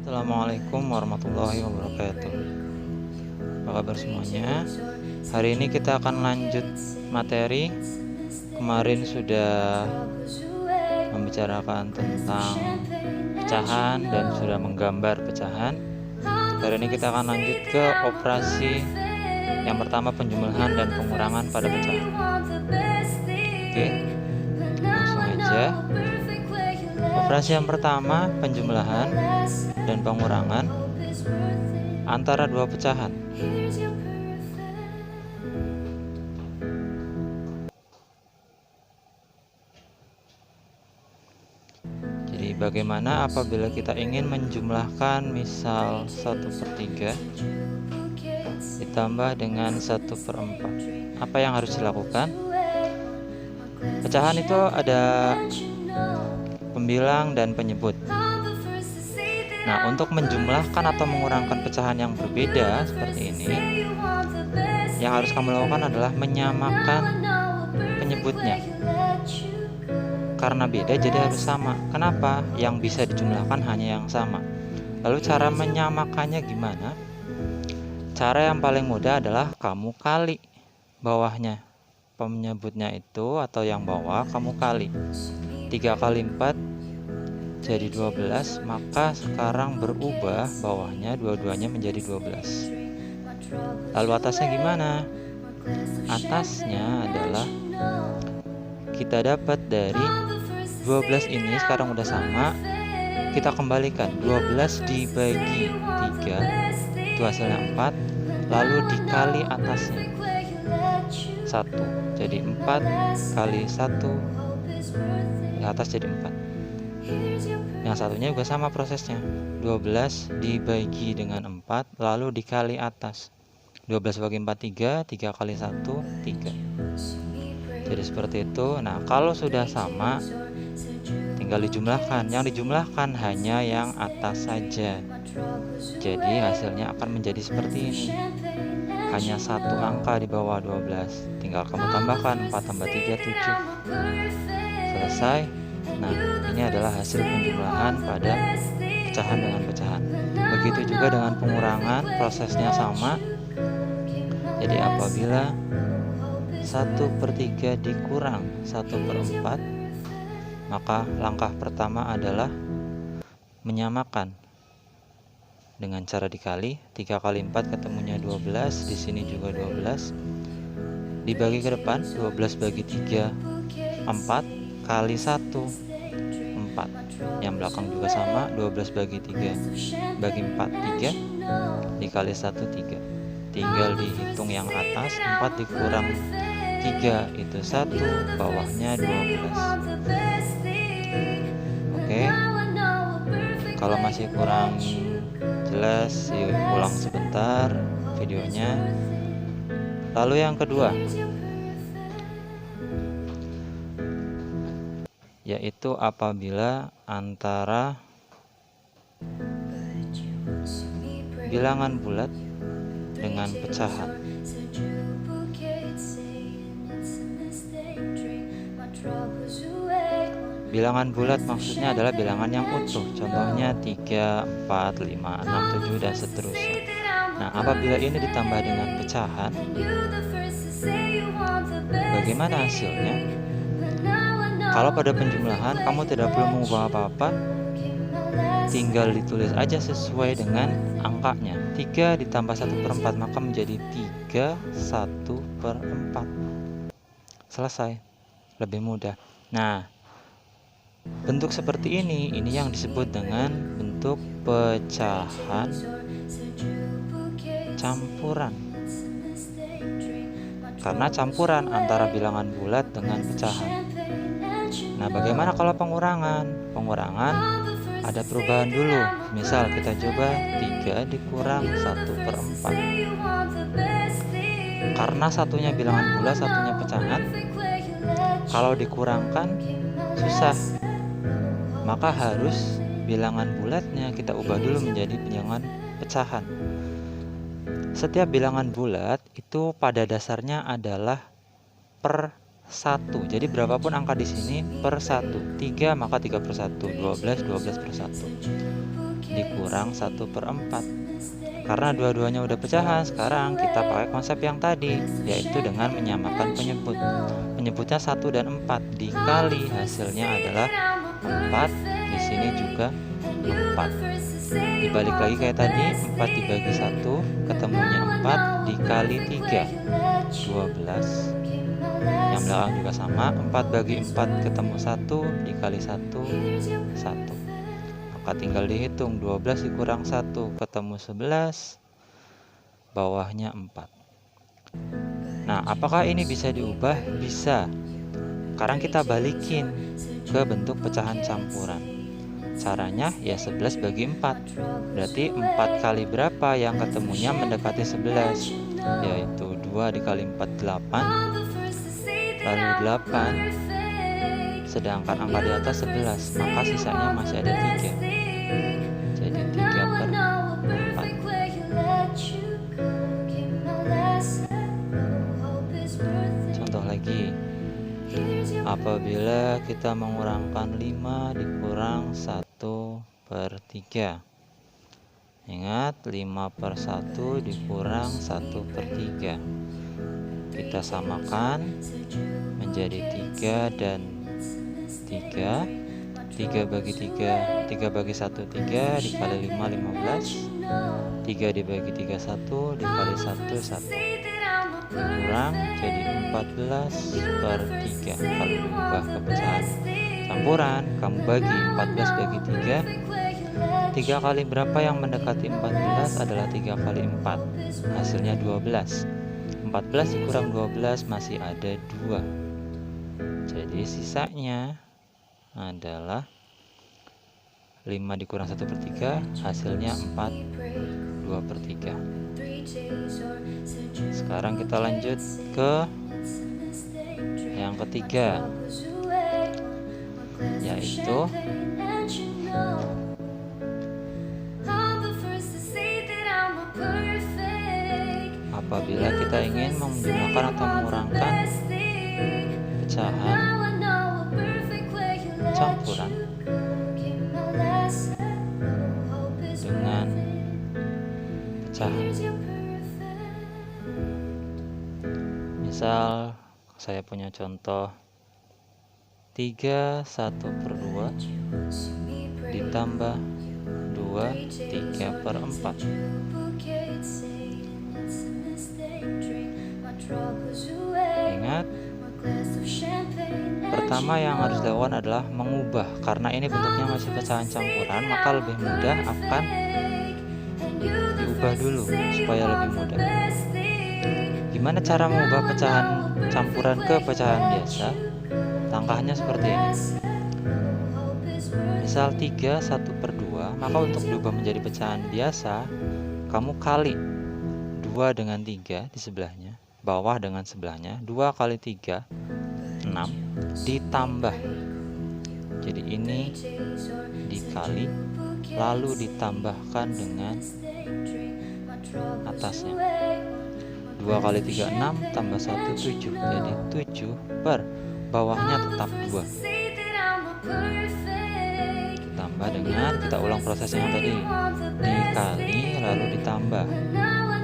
Assalamualaikum warahmatullahi wabarakatuh. Apa kabar semuanya? Hari ini kita akan lanjut materi. Kemarin sudah membicarakan tentang pecahan dan sudah menggambar pecahan. Hari ini kita akan lanjut ke operasi yang pertama, penjumlahan dan pengurangan pada pecahan. Oke, langsung aja. Operasi yang pertama, penjumlahan dan pengurangan antara dua pecahan. Jadi bagaimana apabila kita ingin menjumlahkan misal 1/3 ditambah dengan 1/4? Apa yang harus dilakukan? Pecahan itu ada pembilang dan penyebut. Nah, untuk menjumlahkan atau mengurangkan pecahan yang berbeda seperti ini, yang harus kamu lakukan adalah menyamakan penyebutnya. Karena beda jadi harus sama. Kenapa? Yang bisa dijumlahkan hanya yang sama. Lalu cara menyamakannya gimana? Cara yang paling mudah adalah kamu kali bawahnya. Penyebutnya itu atau yang bawah kamu kali 3 kali 4 jadi 12, maka sekarang berubah bawahnya dua-duanya menjadi 12. Lalu atasnya gimana? Atasnya adalah kita dapat dari 12 ini sekarang udah sama, kita kembalikan 12 dibagi 3 itu hasilnya 4, lalu dikali atasnya 1, jadi 4 kali 1 di atas jadi 4. Yang satunya juga sama prosesnya, 12 dibagi dengan 4 lalu dikali atas 12 bagi 4 3, 3 kali 1 3. Jadi seperti itu. Nah, kalau sudah sama tinggal dijumlahkan. Yang dijumlahkan hanya yang atas saja. Jadi hasilnya akan menjadi seperti ini. Hanya satu angka di bawah 12. Tinggal kamu tambahkan 4 tambah 3 7. Selesai. Nah, ini adalah hasil penjumlahan pada pecahan dengan pecahan. Begitu juga dengan pengurangan, prosesnya sama. Jadi apabila 1/3 dikurang 1/4, maka langkah pertama adalah menyamakan dengan cara dikali. 3 kali 4 ketemunya 12, di sini juga 12. Dibagi ke depan, 12 bagi 3 4 kali 1 4. Yang belakang juga sama, 12 bagi 3 bagi 4 3, dikali 1 3. Tinggal dihitung yang atas, 4 dikurang 3 itu 1, bawahnya 12. Oke. Kalau masih kurang jelas, ulang sebentar videonya. Lalu yang kedua, yaitu apabila antara bilangan bulat dengan pecahan. Bilangan bulat maksudnya adalah bilangan yang utuh, contohnya 3, 4, 5, 6, 7 dan seterusnya. Nah, apabila ini ditambah dengan pecahan, bagaimana hasilnya? Kalau pada penjumlahan kamu tidak perlu mengubah apa-apa, tinggal ditulis aja sesuai dengan angkanya. 3 ditambah 1/4 maka menjadi 3 1/4. Selesai. Lebih mudah. Nah, bentuk seperti ini yang disebut dengan bentuk pecahan campuran. Karena campuran antara bilangan bulat dengan pecahan. Nah, bagaimana kalau pengurangan? Pengurangan ada perubahan dulu. Misal kita coba 3 dikurang 1/4. Karena satunya bilangan bulat, satunya pecahan, kalau dikurangkan susah. Maka harus bilangan bulatnya kita ubah dulu menjadi bilangan pecahan. Setiap bilangan bulat itu pada dasarnya adalah per 1. Jadi berapapun angka di sini per 1. 3 maka 3/1, 12 12/1. dikurang 1/4. Karena dua-duanya udah pecahan, sekarang kita pakai konsep yang tadi, yaitu dengan menyamakan penyebut. Penyebutnya 1 dan 4 dikali hasilnya adalah 4. Di sini juga 4. Dibalik lagi kayak tadi, 4 dibagi 1 ketemunya 4 dikali 3 12. Yang belakang juga sama, 4 bagi 4 ketemu 1 dikali 1 1. Maka tinggal dihitung, 12 dikurang 1 ketemu 11, bawahnya 4. Nah, apakah ini bisa diubah? Bisa. Sekarang kita balikin ke bentuk pecahan campuran. Caranya ya 11 bagi 4. Berarti 4 kali berapa yang ketemunya mendekati 11? Yaitu 2 dikali 4 8. Lalu 8. Sedangkan angka di atas 11, maka sisanya masih ada 3. Jadi 3/4. Contoh lagi, apabila kita mengurangkan 5 dikurang 1/3. Ingat, 5/1 dikurang 1/3. Kita samakan menjadi 3 dan 3. 3 bagi 3, 3 bagi 1 3, dikali 5 15. 3 dibagi 3 1, dikali 1 1. Kurang jadi 14/3. Kalau diubah ke pecahan campuran, kamu bagi 14 bagi 3. 3 kali berapa yang mendekati 14 adalah 3 kali 4. Hasilnya 12. 14 dikurang 12 masih ada 2. Jadi sisanya adalah 5 dikurang 1/3, hasilnya 4 2/3. Sekarang kita lanjut ke yang ketiga, yaitu apabila kita ingin menjumlahkan atau mengurangkan pecahan campuran dengan pecahan. Misal saya punya contoh 3 1/2 ditambah 2 3/4. Ingat, pertama yang harus dilakukan adalah mengubah. Karena ini bentuknya masih pecahan campuran, maka lebih mudah akan diubah dulu supaya lebih mudah. Gimana cara mengubah pecahan campuran ke pecahan biasa? Langkahnya seperti ini. Misal 3 1/2, maka untuk diubah menjadi pecahan biasa, kamu kali 2 dengan 3 di sebelahnya, bawah dengan sebelahnya. 2 kali 3 6, ditambah. Jadi ini dikali, lalu ditambahkan dengan atasnya. 2 kali 3 6, tambah 1 7. Jadi 7 per bawahnya tetap 2. Ditambah dengan, kita ulang proses yang tadi, dikali lalu ditambah.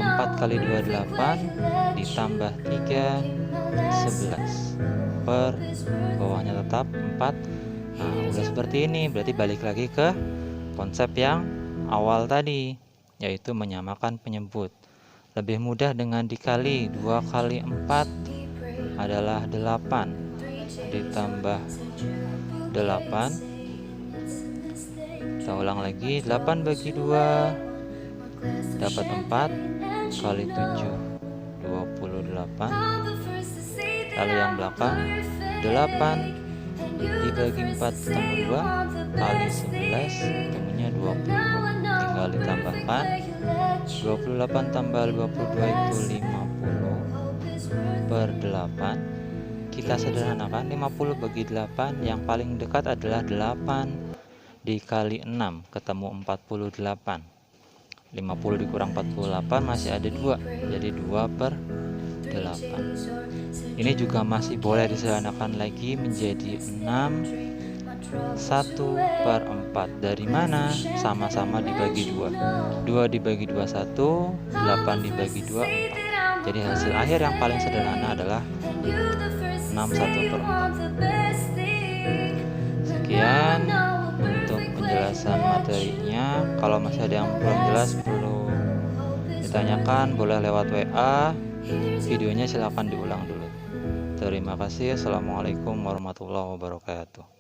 4 kali 2 8, ditambah 3 11 per bawahnya tetap 4. Nah, udah seperti ini. Berarti balik lagi ke konsep yang awal tadi, yaitu menyamakan penyebut. Lebih mudah dengan dikali. 2 kali 4 adalah 8, ditambah 8. Kita ulang lagi, 8 bagi 2 dapat 4, kali 7 28. Lalu yang belakang 8 dibagi 4 ketemu 2, kali 11 ketemunya 22. Tinggal ditambahkan, 28 tambah 22 itu 50 per 8. Kita sederhanakan, 50 bagi 8, yang paling dekat adalah 8 dikali 6 ketemu 48. 50 dikurang 48 masih ada 2, jadi 2/8. Ini juga masih boleh disederhanakan lagi menjadi 6 1/4. Dari mana? Sama-sama dibagi 2. 2 dibagi 2 1, 8 dibagi 2 4. Jadi hasil akhir yang paling sederhana adalah 6 1/4. Sekian untuk penjelasan materinya. Kalau masih ada yang belum jelas, perlu ditanyakan, boleh lewat WA. Videonya silahkan diulang dulu. Terima kasih. Assalamualaikum warahmatullahi wabarakatuh.